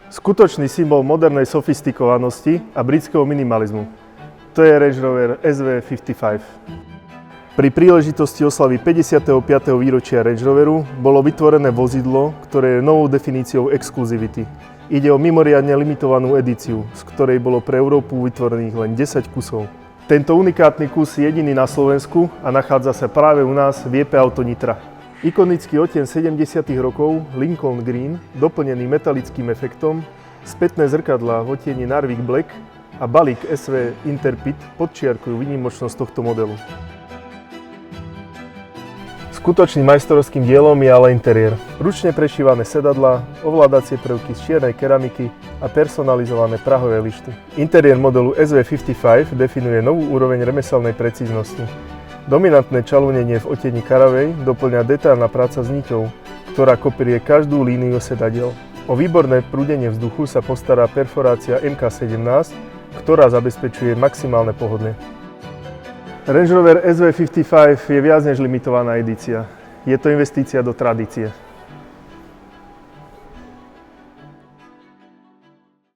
Skutočný symbol modernej sofistikovanosti a britského minimalizmu. To je Range Rover SV55. Pri príležitosti oslavy 55. výročia Range Roveru bolo vytvorené vozidlo, ktoré je novou definíciou exkluzivity. Ide o mimoriadne limitovanú edíciu, z ktorej bolo pre Európu vytvorených len 10 kusov. Tento unikátny kus je jediný na Slovensku a nachádza sa práve u nás v JP Auto Nitra. Ikonický odtieň 70. rokov Lincoln Green, doplnený metalickým efektom, spätné zrkadlá v odtieni Narvik Black a balík SV Interpit podčiarkujú výnimočnosť tohto modelu. Skutočným majstrovským dielom je ale interiér. Ručne prešívané sedadlá, ovládacie prvky z čiernej keramiky a personalizované prahové lišty. Interiér modelu SV55 definuje novú úroveň remeselnej precíznosti. Dominantné čalúnenie v odtieni karavej doplňa detailná práca s niťou, ktorá kopíruje každú líniu sedadiel. O výborné prúdenie vzduchu sa postará perforácia MK17, ktorá zabezpečuje maximálne pohodlie. Range Rover SV55 je viac než limitovaná edícia. Je to investícia do tradície.